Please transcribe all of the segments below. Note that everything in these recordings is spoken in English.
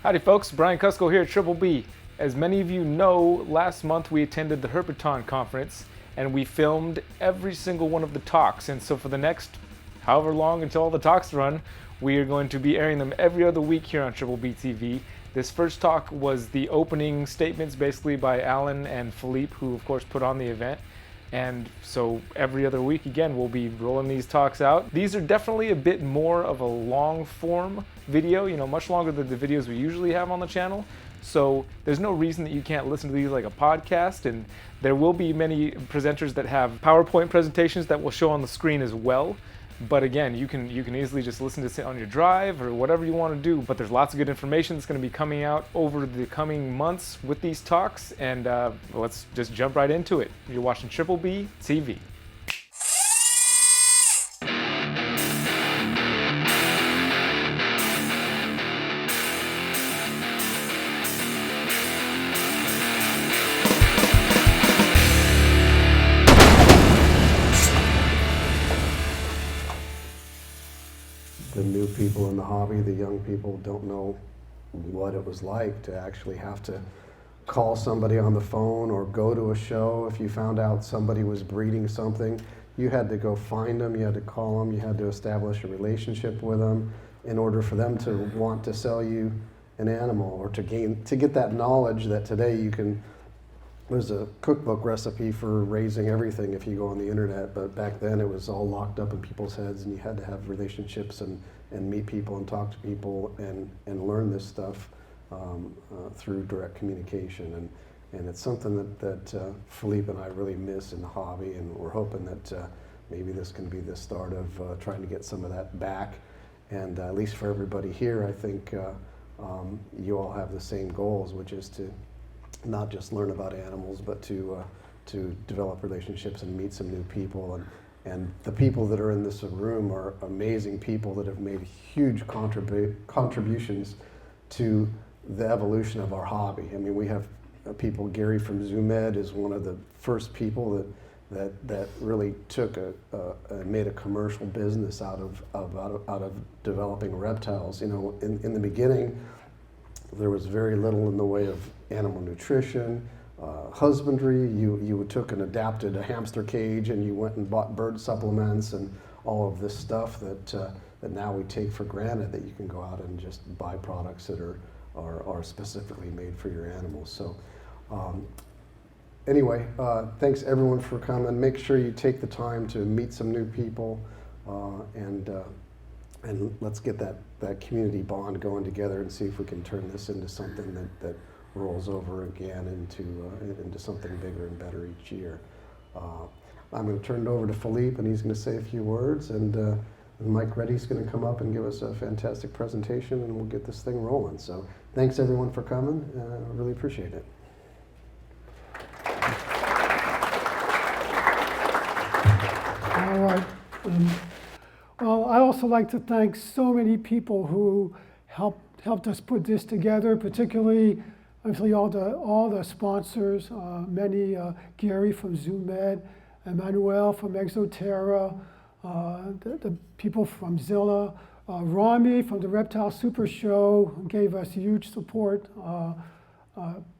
Howdy folks, Brian Kusko here at Triple B. As many of you know, last month we attended the Herpeton conference and we filmed every single one of the talks. And so for the next however long until all the talks run, we are going to be airing them every other week here on Triple B TV. This first talk was the opening statements basically by Alan and Philippe, who of course put on the event. And so every other week, again, we'll be rolling these talks out. These are definitely a bit more of a long form video, much longer than the videos we usually have on the channel. So there's no reason that you can't listen to these like a podcast, and there will be many presenters that have PowerPoint presentations that will show on the screen as well. But again, you can easily just listen to it on your drive or whatever you want to do. But there's lots of good information that's going to be coming out over the coming months with these talks. And let's just jump right into it. You're watching Triple B TV. The new people in the hobby, the young people, don't know what it was like to actually have to call somebody on the phone or go to a show. If you found out somebody was breeding something, you had to go find them, you had to call them, you had to establish a relationship with them in order for them to want to sell you an animal or to get that knowledge that today you can. There's a cookbook recipe for raising everything if you go on the internet, but back then it was all locked up in people's heads and you had to have relationships and meet people and talk to people and learn this stuff through direct communication. And it's something that Philippe and I really miss in the hobby, and we're hoping that maybe this can be the start of trying to get some of that back. And at least for everybody here, I think you all have the same goals, which is to not just learn about animals, but to develop relationships and meet some new people. And the people that are in this room are amazing people that have made huge contributions to the evolution of our hobby. I mean, we have people, Gary from ZoomEd is one of the first people that really took made a commercial business out of developing reptiles. In the beginning, there was very little in the way of animal nutrition, husbandry. You took and adapted a hamster cage and you went and bought bird supplements and all of this stuff that now we take for granted, that you can go out and just buy products that are specifically made for your animals. So anyway, thanks everyone for coming. Make sure you take the time to meet some new people and let's get that community bond going together and see if we can turn this into something that rolls over again into something bigger and better each year. I'm going to turn it over to Philippe, and he's going to say a few words, and Mike Reddy's going to come up and give us a fantastic presentation, and we'll get this thing rolling. So thanks everyone for coming. I really appreciate it. All right. Well, I also like to thank so many people who helped us put this together, particularly obviously all the sponsors, Gary from ZoomEd, Emmanuel from Exoterra, the people from Zilla, Rami from the Reptile Super Show gave us huge support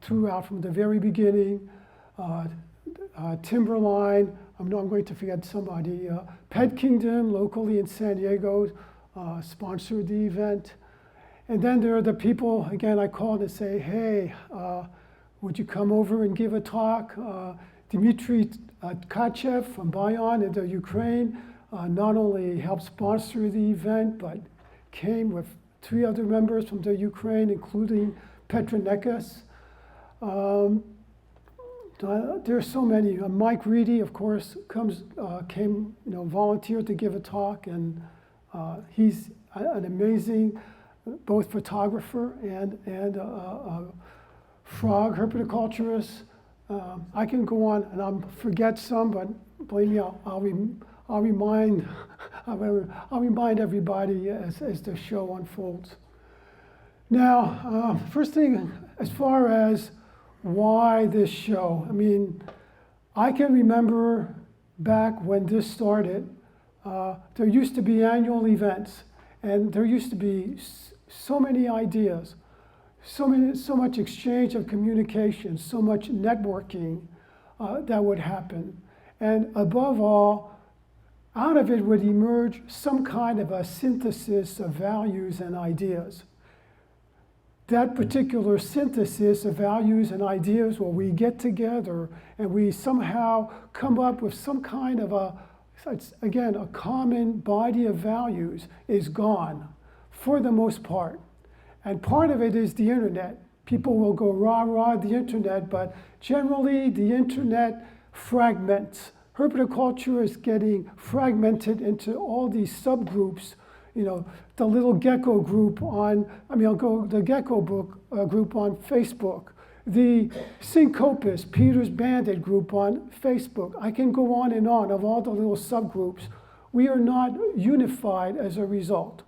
throughout from the very beginning. Timberline, I'm going to forget somebody. Pet Kingdom, locally in San Diego, sponsored the event. And then there are the people, again, I called and say, hey, would you come over and give a talk? Dmitry Tkachev from Bayan in the Ukraine not only helped sponsor the event, but came with 3 other members from the Ukraine, including Petra Nekas. There's so many. Mike Reedy, of course, came, volunteered to give a talk, and he's an amazing both photographer and frog herpetoculturist. I can go on and I'll forget some, but believe me, I'll remind everybody as the show unfolds. Now, first thing, as far as why this show, I mean, I can remember back when this started, there used to be annual events, and there used to be so many ideas. so much exchange of communication, so much networking that would happen. And above all, out of it would emerge some kind of a synthesis of values and ideas. That particular synthesis of values and ideas where we get together and we somehow come up with some kind of a common body of values is gone for the most part. And part of it is the internet. People will go rah, rah, the internet, but generally the internet fragments. Herpetoculture is getting fragmented into all these subgroups. You know, the little gecko group the gecko book group on Facebook, the Syncopus, Peter's Bandit group on Facebook. I can go on and on of all the little subgroups. We are not unified as a result.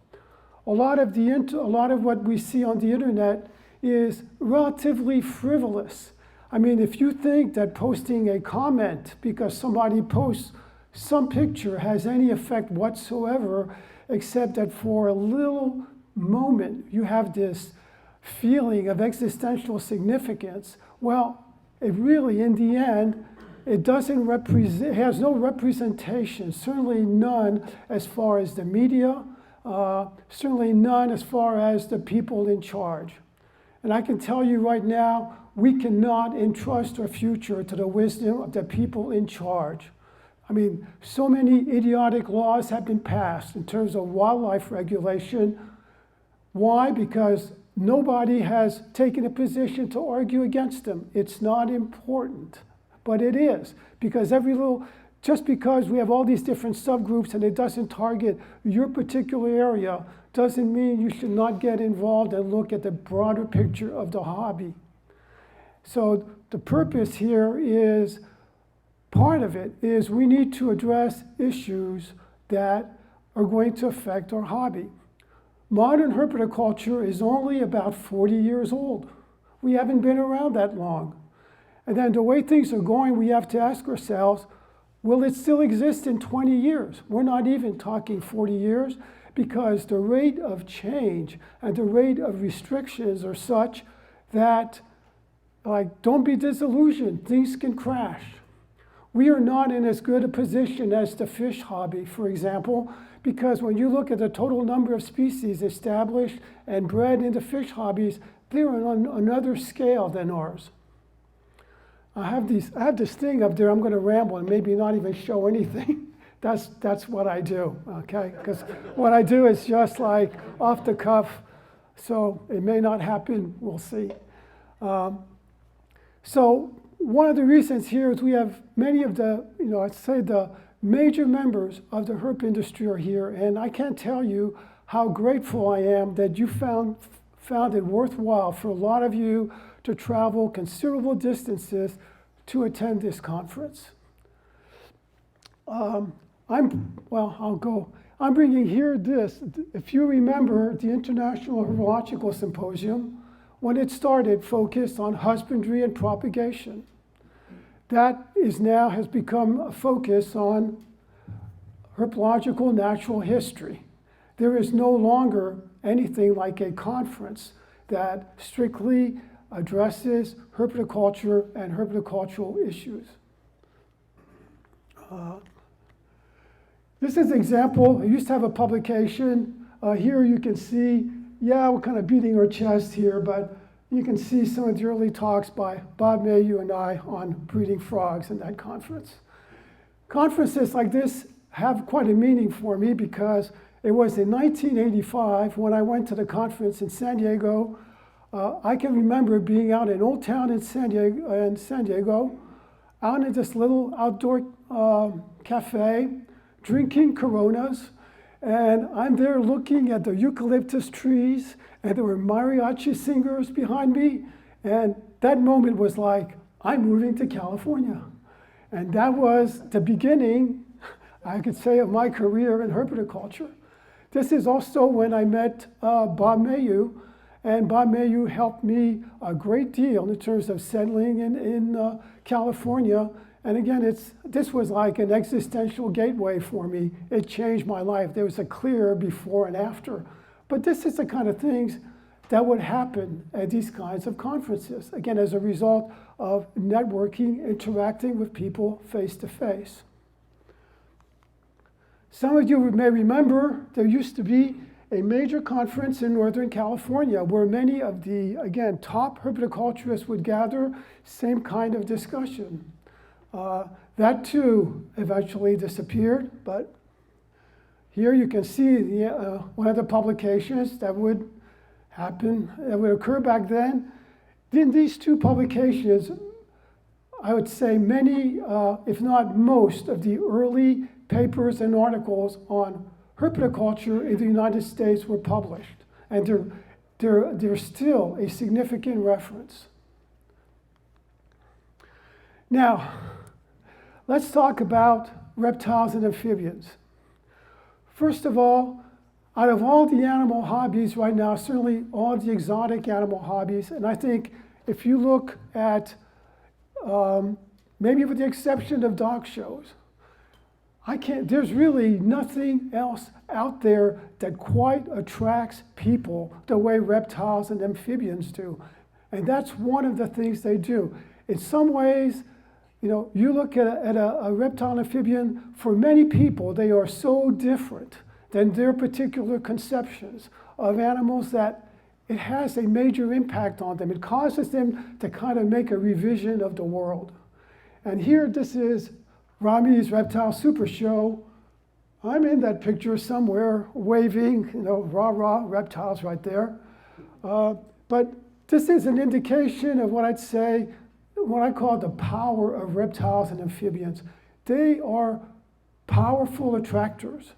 A lot of what we see on the internet is relatively frivolous. I mean, if you think that posting a comment because somebody posts some picture has any effect whatsoever, except that for a little moment you have this feeling of existential significance, well, it really, in the end, it has no representation, certainly none as far as the media, certainly none as far as the people in charge. And I can tell you right now, we cannot entrust our future to the wisdom of the people in charge. I mean, so many idiotic laws have been passed in terms of wildlife regulation. Why? Because nobody has taken a position to argue against them. It's not important, but it is, because just because we have all these different subgroups and it doesn't target your particular area, doesn't mean you should not get involved and look at the broader picture of the hobby. So the purpose here is, part of it is we need to address issues that are going to affect our hobby. Modern herpetoculture is only about 40 years old. We haven't been around that long. And then the way things are going, we have to ask ourselves, will it still exist in 20 years? We're not even talking 40 years, because the rate of change and the rate of restrictions are such that, don't be disillusioned, things can crash. We are not in as good a position as the fish hobby, for example, because when you look at the total number of species established and bred into fish hobbies, they're on another scale than ours. I have this thing up there, I'm going to ramble and maybe not even show anything. That's what I do, okay? Because what I do is just like off the cuff, so it may not happen, we'll see. So one of the reasons here is we have many of the, I'd say the major members of the herp industry are here, and I can't tell you how grateful I am that you found it worthwhile for a lot of you to travel considerable distances to attend this conference. I'm bringing here this. If you remember, the International Herpetological Symposium, when it started, focused on husbandry and propagation. That has become a focus on herpetological natural history. There is no longer anything like a conference that strictly addresses herpetoculture and herpetocultural issues. This is an example. I used to have a publication. Here you can see, we're kind of beating our chest here, but you can see some of the early talks by Bob Mayhew and I on breeding frogs in that conference. Conferences like this have quite a meaning for me because it was in 1985 when I went to the conference in San Diego. I can remember being out in Old Town in San Diego, out in this little outdoor cafe, drinking Coronas, and I'm there looking at the eucalyptus trees, and there were mariachi singers behind me, and that moment was like, I'm moving to California. And that was the beginning, I could say, of my career in herpetoculture. This is also when I met Bob Mayhew, and Bob Mayhew helped me a great deal in terms of settling in California. And again, this was like an existential gateway for me. It changed my life. There was a clear before and after. But this is the kind of things that would happen at these kinds of conferences, again, as a result of networking, interacting with people face to face. Some of you may remember there used to be a major conference in Northern California where many of the, again, top herpetoculturists would gather, same kind of discussion. That too eventually disappeared, but here you can see one of the publications that would happen, that would occur back then. In these two publications, I would say many, if not most, of the early papers and articles on herpetoculture in the United States were published. And they're still a significant reference. Now, let's talk about reptiles and amphibians. First of all, out of all the animal hobbies right now, certainly all the exotic animal hobbies, and I think if you look at, maybe with the exception of dog shows, there's really nothing else out there that quite attracts people the way reptiles and amphibians do. And that's one of the things they do. In some ways, you look at a reptile and amphibian, for many people, they are so different than their particular conceptions of animals that it has a major impact on them. It causes them to kind of make a revision of the world. And here, this is Rami's Reptile Super Show. I'm in that picture somewhere, waving, rah-rah, reptiles right there. But this is an indication of what I'd say, what I call the power of reptiles and amphibians. They are powerful attractors.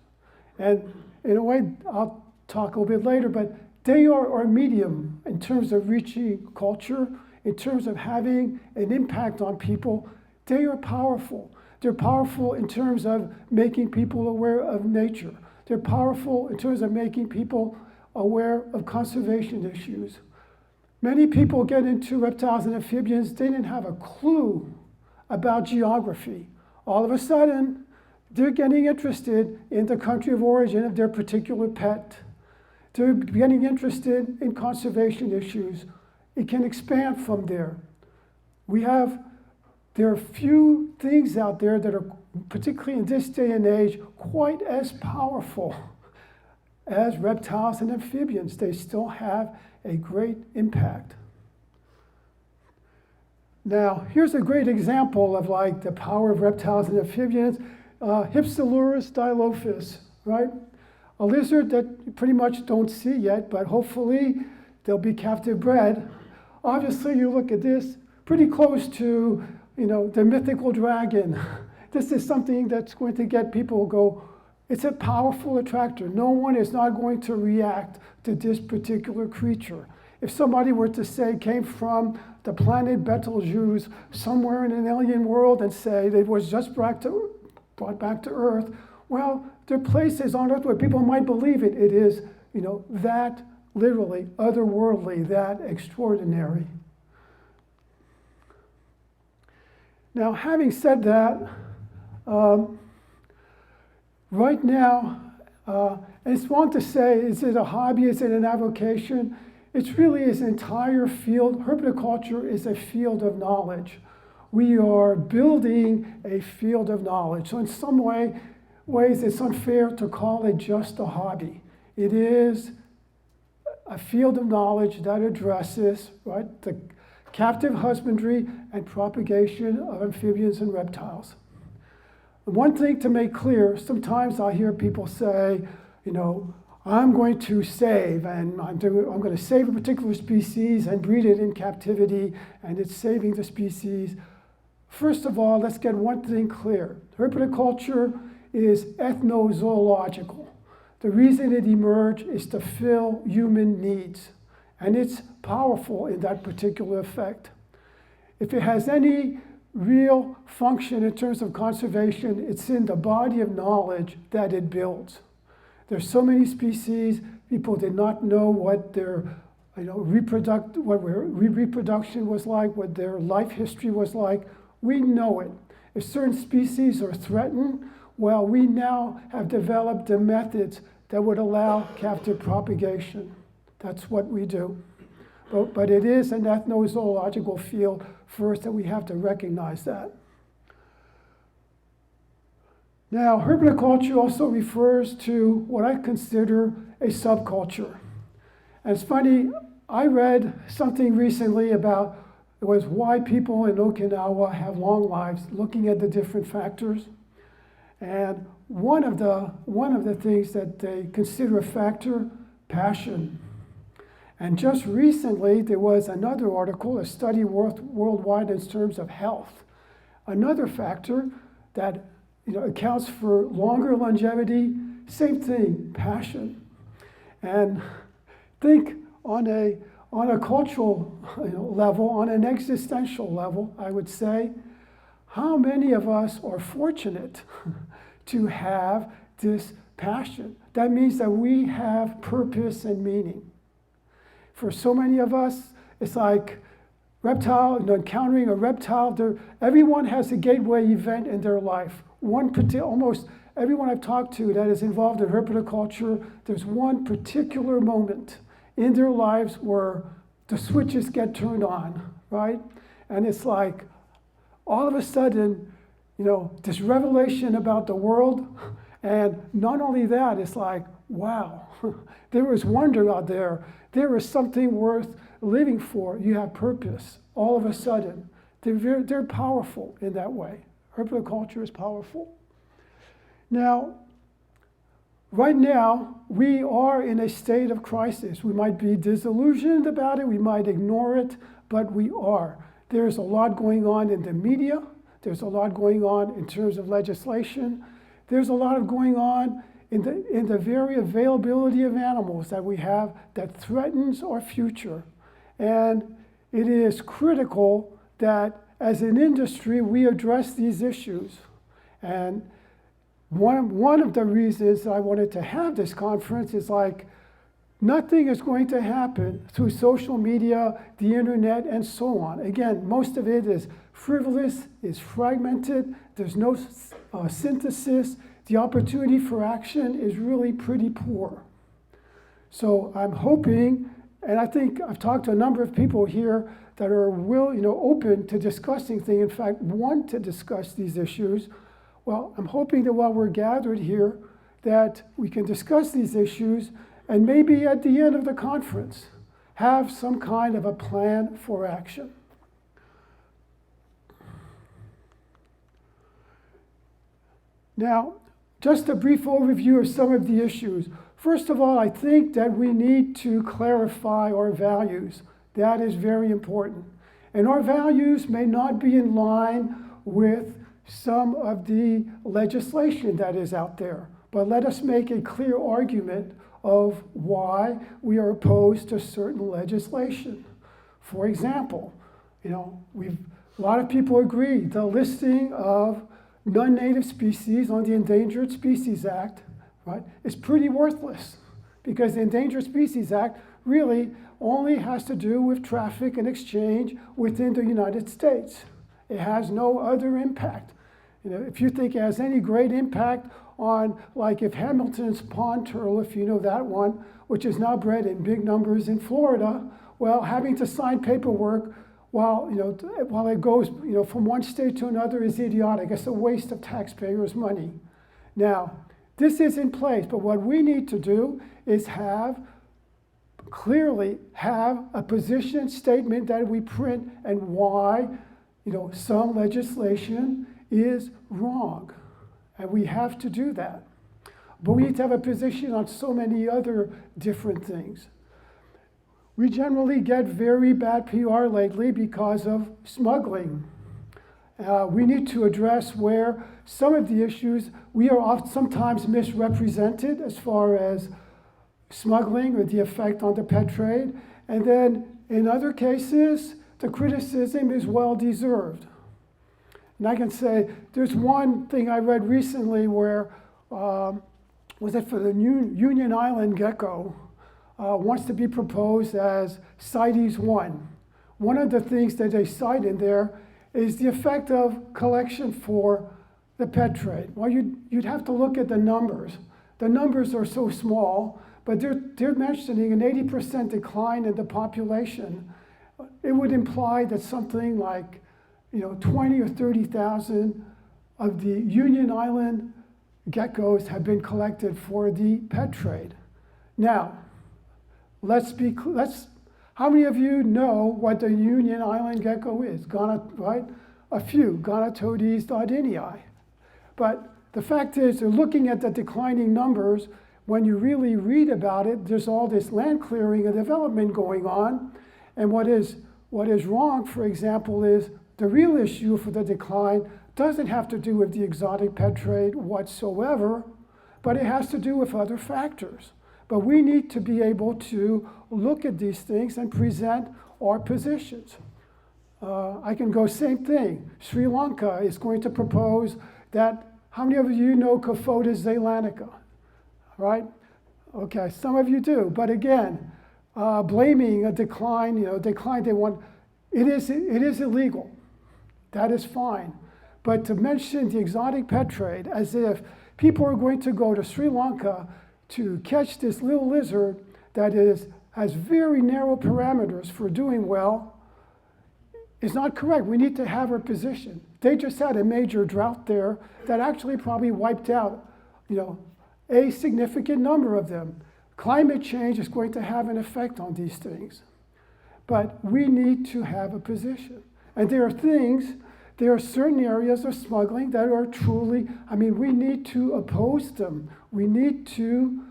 And in a way, I'll talk a little bit later, but they are a medium in terms of reaching culture, in terms of having an impact on people. They are powerful. They're powerful in terms of making people aware of nature. They're powerful in terms of making people aware of conservation issues. Many people get into reptiles and amphibians, they didn't have a clue about geography. All of a sudden, they're getting interested in the country of origin of their particular pet. They're getting interested in conservation issues. It can expand from there. There are few things out there that are, particularly in this day and age, quite as powerful as reptiles and amphibians. They still have a great impact. Now, here's a great example of the power of reptiles and amphibians. Hypsilurus dilophus, right? A lizard that you pretty much don't see yet, but hopefully they'll be captive bred. Obviously, you look at this, pretty close to the mythical dragon. This is something that's going to get people go, it's a powerful attractor. No one is not going to react to this particular creature. If somebody were to say came from the planet Betelgeuse, somewhere in an alien world, and say it was just brought back to Earth, well, there are places on Earth where people might believe it. It is, that literally otherworldly, that extraordinary. Now, having said that, right now, it's wrong to say, is it a hobby, is it an avocation? It's really an entire field. Herpetoculture is a field of knowledge. We are building a field of knowledge. So in some ways, it's unfair to call it just a hobby. It is a field of knowledge that addresses, the captive husbandry and propagation of amphibians and reptiles. One thing to make clear, sometimes I hear people say, I'm going to save, and I'm going to save a particular species and breed it in captivity, and it's saving the species. First of all, let's get one thing clear. Herpetoculture is ethnozoological. The reason it emerged is to fill human needs, and it's powerful in that particular effect. If it has any real function in terms of conservation, it's in the body of knowledge that it builds. There's so many species, people did not know what their reproduction was like, what their life history was like. We know it. If certain species are threatened, well, we now have developed the methods that would allow captive propagation. That's what we do. But it is an ethnozoological field first, and we have to recognize that. Now, herpetoculture also refers to what I consider a subculture. And it's funny, I read something recently about it was why people in Okinawa have long lives, looking at the different factors. And one of the things that they consider a factor, passion. And just recently, there was another article, a study worldwide in terms of health. Another factor that accounts for longer longevity, same thing, passion. And think on a cultural level, on an existential level, I would say, how many of us are fortunate to have this passion? That means that we have purpose and meaning. For so many of us, it's like encountering a reptile. Everyone has a gateway event in their life. Almost everyone I've talked to that is involved in herpetoculture, there's one particular moment in their lives where the switches get turned on, right? And it's like, all of a sudden, this revelation about the world, and not only that, it's like, wow, there is wonder out there. There is something worth living for. You have purpose. All of a sudden, they're powerful in that way. Herpetoculture is powerful. Now, right now, we are in a state of crisis. We might be disillusioned about it. We might ignore it, but we are. There's a lot going on in the media. There's a lot going on in terms of legislation. There's a lot going on in the very availability of animals that we have that threatens our future. And it is critical that as an industry, we address these issues. And one of the reasons I wanted to have this conference is like, nothing is going to happen through social media, the internet, and so on. Again, most of it is frivolous, is fragmented, there's no synthesis. The opportunity for action is really pretty poor. So I'm hoping, and I think I've talked to a number of people here that are open to discussing things, in fact, want to discuss these issues. Well, I'm hoping that while we're gathered here, that we can discuss these issues and maybe at the end of the conference, have some kind of a plan for action. Now, just a brief overview of some of the issues. First of all, I think that we need to clarify our values. That is very important. And our values may not be in line with some of the legislation that is out there, but let us make a clear argument of why we are opposed to certain legislation. For example, a lot of people agree the listing of non-native species on the Endangered Species Act, right, is pretty worthless, because the Endangered Species Act really only has to do with traffic and exchange within the United States. It has no other impact. If you think it has any great impact on, like if Hamilton's pond turtle, if you know that one, which is now bred in big numbers in Florida, well, having to sign paperwork while it goes from one state to another is idiotic. It's a waste of taxpayers' money. Now, this is in place, but what we need to do is clearly have a position statement that we print and why some legislation is wrong. And we have to do that. But we need to have a position on so many other different things. We generally get very bad PR lately because of smuggling. We need to address where some of the issues we are sometimes misrepresented as far as smuggling or the effect on the pet trade. And then in other cases, the criticism is well deserved. And I can say there's one thing I read recently where, was it for the Union Island gecko, wants to be proposed as CITES 1. One of the things that they cite in there is the effect of collection for the pet trade. Well, you'd have to look at the numbers. The numbers are so small, but they're mentioning an 80% decline in the population. It would imply that something like 20 or 30,000 of the Union Island geckos have been collected for the pet trade. Now, how many of you know what the Union Island gecko is? Right? A few, Gonatodes dodinii. But the fact is, they're looking at the declining numbers. When you really read about it, there's all this land clearing and development going on. And what is wrong, for example, is the real issue for the decline doesn't have to do with the exotic pet trade whatsoever, but it has to do with other factors. But we need to be able to look at these things and present our positions. I can go same thing. Sri Lanka is going to propose that, how many of you know Cophotis zeylanica, right? Okay, some of you do, but again, blaming a decline, it is illegal. That is fine. But to mention the exotic pet trade as if people are going to go to Sri Lanka to catch this little lizard that has very narrow parameters for doing well is not correct. We need to have our position. They just had a major drought there that actually probably wiped out, a significant number of them. Climate change is going to have an effect on these things. But we need to have a position. And there are certain areas of smuggling that are truly, we need to oppose them. We need to,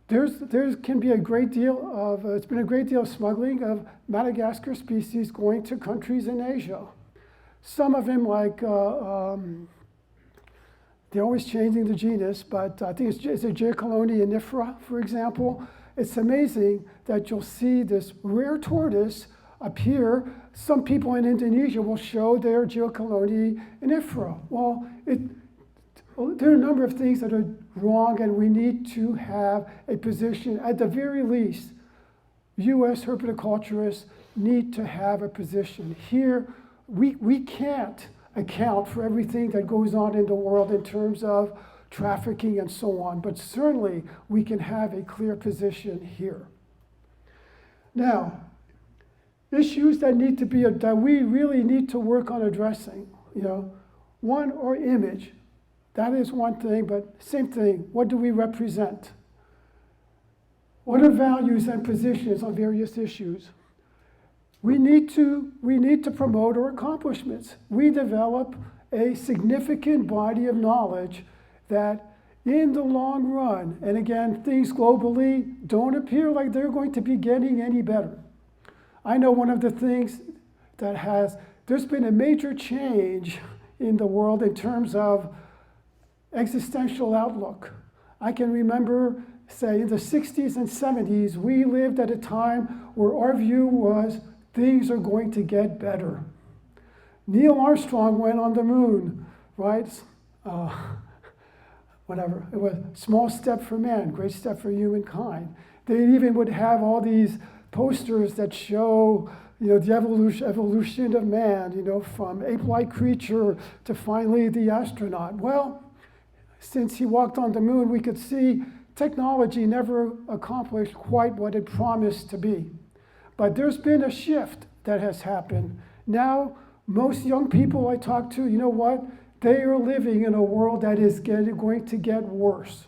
there can be a great deal of, it's been a great deal of smuggling of Madagascar species going to countries in Asia. Some of them, they're always changing the genus, but I think it's a Geocolonia inifera, for example. It's amazing that you'll see this rare tortoise appear. Some people in Indonesia will show their Geocolonia inifera. Well, there are a number of things that are wrong, and we need to have a position. At the very least, U.S. herpetoculturists need to have a position. Here, we can't account for everything that goes on in the world in terms of trafficking and so on, but certainly we can have a clear position here. Now, issues that we really need to work on addressing, one, our image. That is one thing, but same thing, what do we represent? What are values and positions on various issues? We need to promote our accomplishments. We develop a significant body of knowledge that in the long run, and again, things globally don't appear like they're going to be getting any better. I know one of the things there's been a major change in the world in terms of existential outlook. I can remember, say, in the 60s and 70s, we lived at a time where our view was things are going to get better. Neil Armstrong went on the moon, right? Whatever. It was small step for man, great step for humankind. They even would have all these posters that show, the evolution of man, from ape-like creature to finally the astronaut. Well, since he walked on the moon, we could see technology never accomplished quite what it promised to be. But there's been a shift that has happened. Now, most young people I talk to, you know what? They are living in a world that is going to get worse.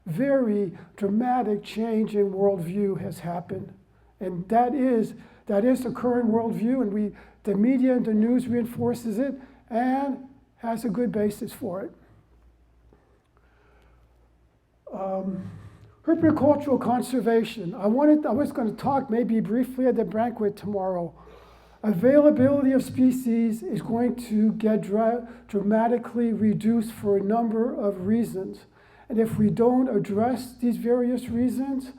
Very dramatic change in worldview has happened. And that is the current worldview, and the media and the news reinforces it and has a good basis for it. Herpetocultural conservation. I was going to talk maybe briefly at the banquet tomorrow. Availability of species is going to get dramatically reduced for a number of reasons. And if we don't address these various reasons,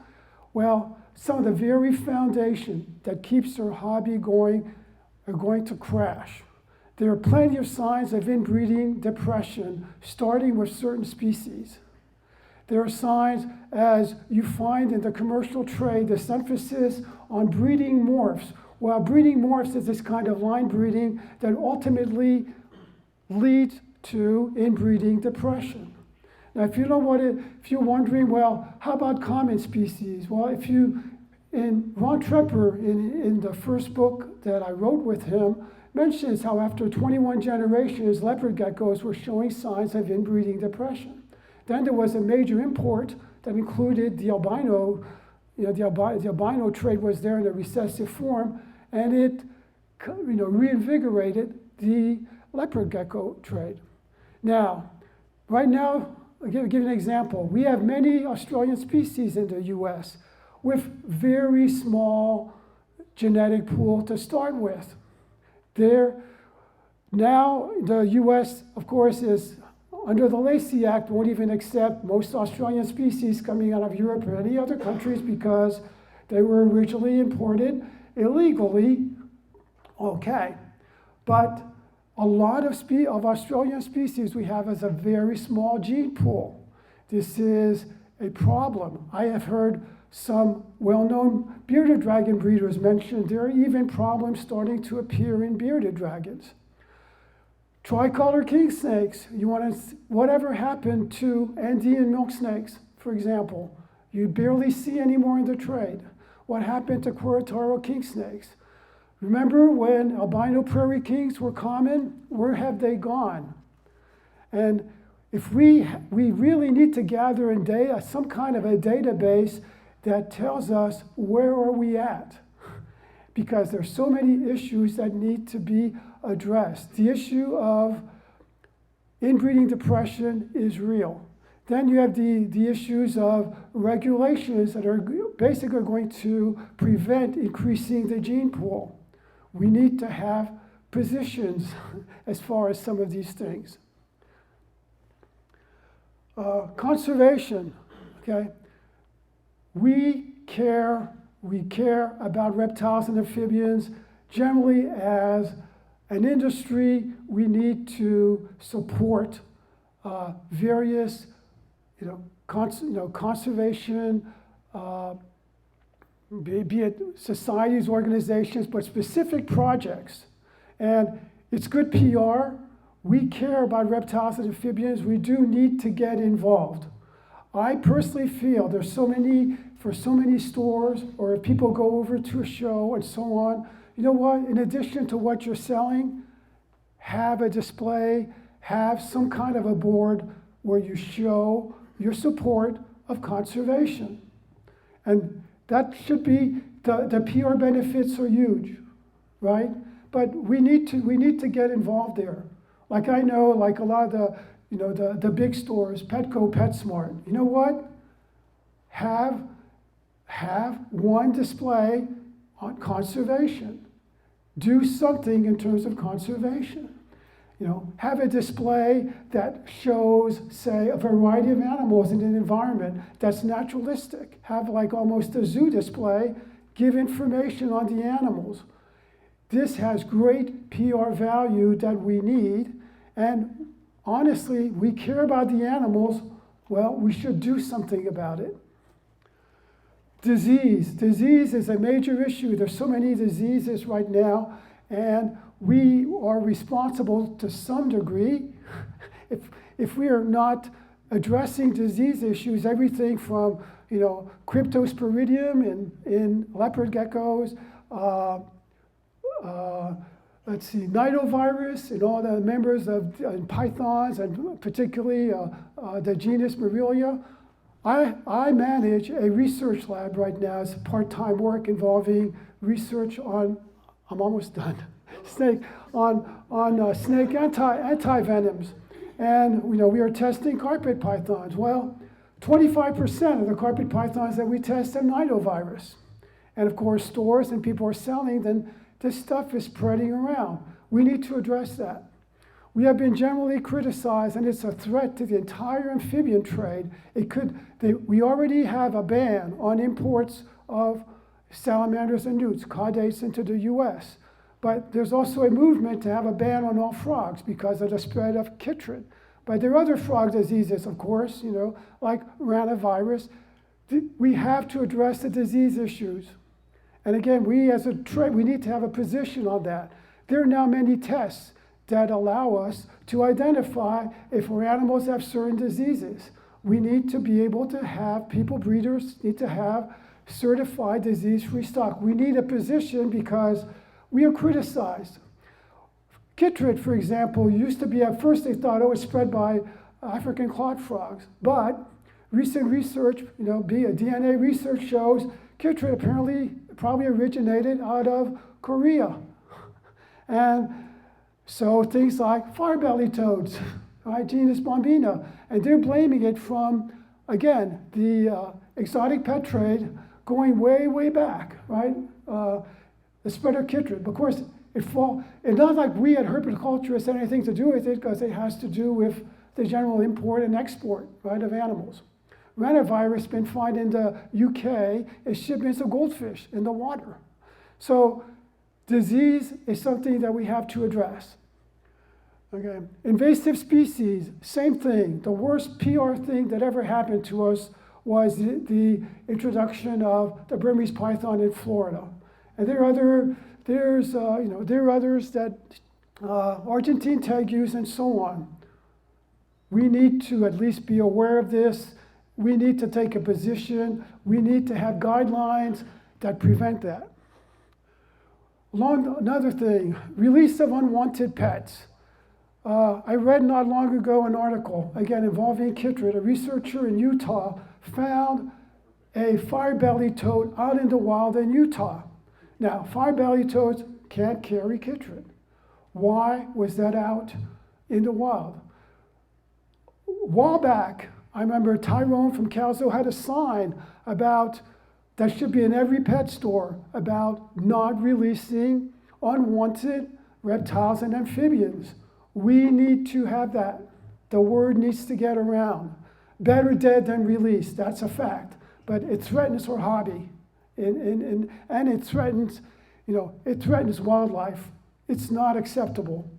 well, some of the very foundation that keeps our hobby going are going to crash. There are plenty of signs of inbreeding depression, starting with certain species. There are signs, as you find in the commercial trade, this emphasis on breeding morphs. Well, breeding morphs is this kind of line breeding that ultimately leads to inbreeding depression. Now, if you know if you're wondering, well, how about common species? Well, in Ron Trepper, in the first book that I wrote with him, mentions how after 21 generations, leopard geckos were showing signs of inbreeding depression. Then there was a major import that included the albino, the albino trait was there in a recessive form, and it reinvigorated the leopard gecko trait. Now, right now, I'll give you an example. We have many Australian species in the US with very small genetic pool to start with. Now, the US, of course, is under the Lacey Act, won't even accept most Australian species coming out of Europe or any other countries because they were originally imported illegally. Okay, but a lot of Australian species we have as a very small gene pool. This is a problem. I have heard some well-known bearded dragon breeders mention there are even problems starting to appear in bearded dragons. Tricolor king snakes, whatever happened to Andean milk snakes, for example? You barely see anymore in the trade. What happened to Querétaro king snakes? Remember when albino prairie kings were common? Where have they gone? And if we really need to gather in data, some kind of a database that tells us where are we at, because there's so many issues that need to be addressed. The issue of inbreeding depression is real. Then you have the issues of regulations that are basically going to prevent increasing the gene pool. We need to have positions as far as some of these things. Conservation, okay? We care about reptiles and amphibians. Generally, as an industry, we need to support various, conservation, be it societies, organizations, but specific projects. And it's good PR. We care about reptiles and amphibians. We do need to get involved. I personally feel for so many stores, or if people go over to a show and so on, you know what? In addition to what you're selling, have a display, have some kind of a board where you show your support of conservation. And that should be, the PR benefits are huge, right? But we need to get involved there. Like I know, like a lot of the big stores, Petco, PetSmart, you know what? Have one display on conservation. Do something in terms of conservation. Have a display that shows, say, a variety of animals in an environment that's naturalistic. Have like almost a zoo display, give information on the animals. This has great PR value that we need, and honestly, we care about the animals. Well, we should do something about it. Disease is a major issue. There's so many diseases right now, and we are responsible to some degree. If we are not addressing disease issues, everything from cryptosporidium in leopard geckos, nidovirus in all the members of pythons, and particularly the genus Marilia. I manage a research lab right now. It's part-time work involving research on, I'm almost done, snake anti-venoms. And we are testing carpet pythons. Well, 25% of the carpet pythons that we test have nidovirus. And of course, stores and people are selling, then this stuff is spreading around. We need to address that. We have been generally criticized, and it's a threat to the entire amphibian trade. We already have a ban on imports of salamanders and newts, caudates, into the US. But there's also a movement to have a ban on all frogs because of the spread of chytrid. But there are other frog diseases, of course, like ranavirus. We have to address the disease issues. And again, we as a trade, we need to have a position on that. There are now many tests that allow us to identify if our animals have certain diseases. We need to be able to have, people breeders need to have certified disease-free stock. We need a position because we are criticized. Chytrid, for example, used to be, at first they thought it was spread by African clod frogs, but recent research, DNA research shows chytrid apparently probably originated out of Korea. And so things like fire-bellied toads, right, genus Bombina, and they're blaming it from, again, the exotic pet trade going way, way back, right? The spread of chytrid. Of course, it's not like we at herpetoculturists had anything to do with it because it has to do with the general import and export, right, of animals. Ranavirus been found in the UK as shipments of goldfish in the water. So disease is something that we have to address. Okay. Invasive species, same thing. The worst PR thing that ever happened to us was the introduction of the Burmese python in Florida. And there are others that Argentine tegus and so on. We need to at least be aware of this. We need to take a position. We need to have guidelines that prevent that. Another thing, release of unwanted pets. I read not long ago an article, again involving chytrid. A researcher in Utah found a fire-bellied toad out in the wild in Utah. Now, fire-bellied toads can't carry chytrid. Why was that out in the wild? A while back, I remember Tyrone from Calzo had a sign about, that should be in every pet store, about not releasing unwanted reptiles and amphibians. We need to have that. The word needs to get around. Better dead than released, that's a fact. But it threatens our hobby. And it threatens, it threatens wildlife. It's not acceptable.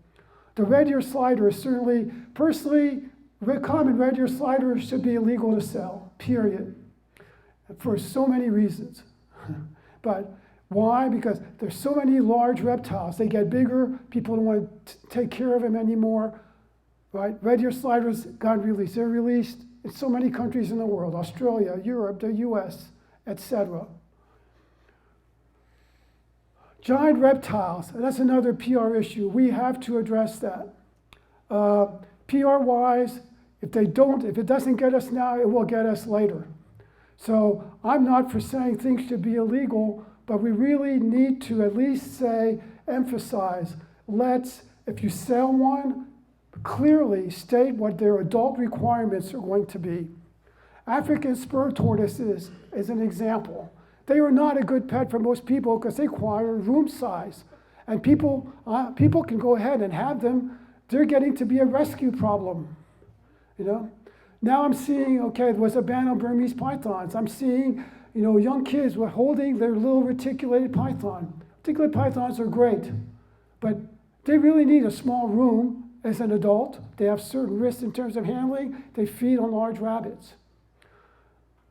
The red-ear slider is certainly, personally, common red-ear slider should be illegal to sell, period. For so many reasons. But why? Because there's so many large reptiles. They get bigger. People don't want to take care of them anymore. Right? Red-ear sliders got released. They're released in so many countries in the world: Australia, Europe, the US, etc. Giant reptiles. That's another PR issue. We have to address that. PR-wise, if it doesn't get us now, it will get us later. So I'm not for saying things should be illegal, but we really need to at least emphasize, if you sell one, clearly state what their adult requirements are going to be. African spur tortoises is an example. They are not a good pet for most people because they require room size. And people can go ahead and have them. They're getting to be a rescue problem, Now I'm seeing, there was a ban on Burmese pythons. I'm seeing, young kids were holding their little reticulated python. Reticulated pythons are great, but they really need a small room as an adult. They have certain risks in terms of handling. They feed on large rabbits.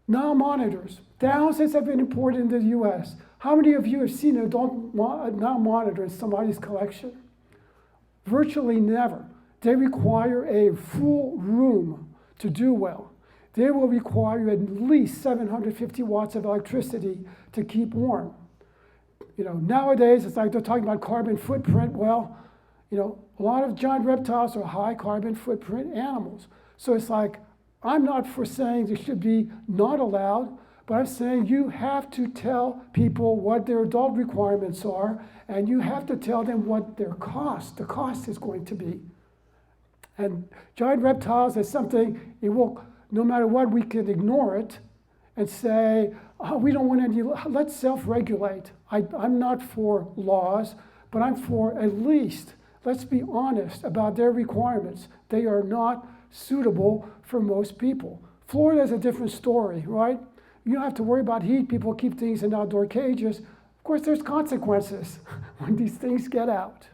Nile monitors. Thousands have been imported into the US. How many of you have seen an adult Nile monitor in somebody's collection? Virtually never. They require a full room to do well. They will require at least 750 watts of electricity to keep warm. Nowadays, it's like they're talking about carbon footprint. Well, a lot of giant reptiles are high carbon footprint animals. So it's like, I'm not for saying they should be not allowed, but I'm saying you have to tell people what their adult requirements are, and you have to tell them what the cost is going to be. And giant reptiles is something, no matter what, we can ignore it and say, we don't want any, let's self-regulate. I'm not for laws, but I'm for at least, let's be honest about their requirements. They are not suitable for most people. Florida is a different story, right? You don't have to worry about heat. People keep things in outdoor cages. Of course, there's consequences when these things get out.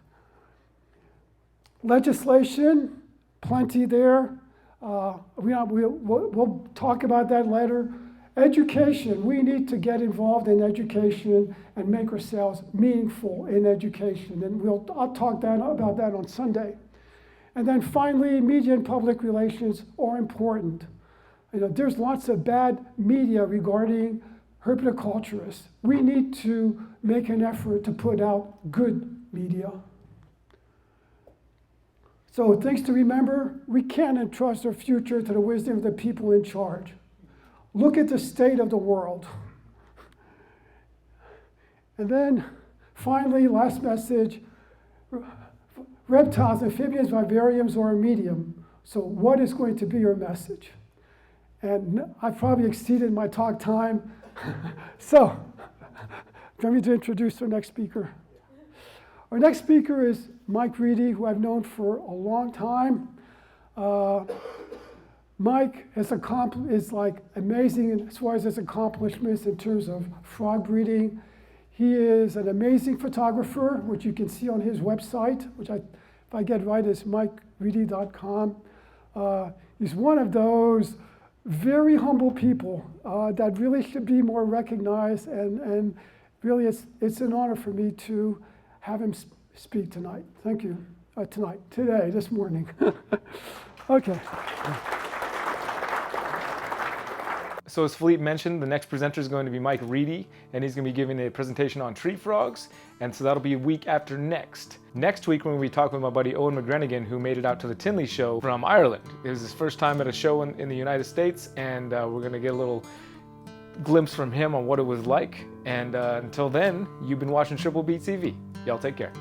Legislation, plenty there. We'll talk about that later. Education, we need to get involved in education and make ourselves meaningful in education. And I'll talk about that on Sunday. And then finally, media and public relations are important. There's lots of bad media regarding herpetoculturists. We need to make an effort to put out good media. So things to remember, we can't entrust our future to the wisdom of the people in charge. Look at the state of the world. And then finally, last message, reptiles, amphibians, vivariums, or a medium. So what is going to be your message? And I've probably exceeded my talk time. So, let me introduce our next speaker. Our next speaker is Mike Reedy, who I've known for a long time. Mike is like amazing as far as his accomplishments in terms of frog breeding. He is an amazing photographer, which you can see on his website, which if I get right is mikereedy.com. He's one of those very humble people that really should be more recognized, and really it's an honor for me to have him speak tonight. Thank you. Today, this morning. Okay. So as Philippe mentioned, the next presenter is going to be Mike Reedy, and he's going to be giving a presentation on tree frogs, and so that'll be a week after next. Next week, we're going to be talking with my buddy Owen McGrenigan, who made it out to the Tinley show from Ireland. It was his first time at a show in the United States, and we're going to get a little glimpse from him on what it was like. And until then, you've been watching Triple B TV. Y'all take care.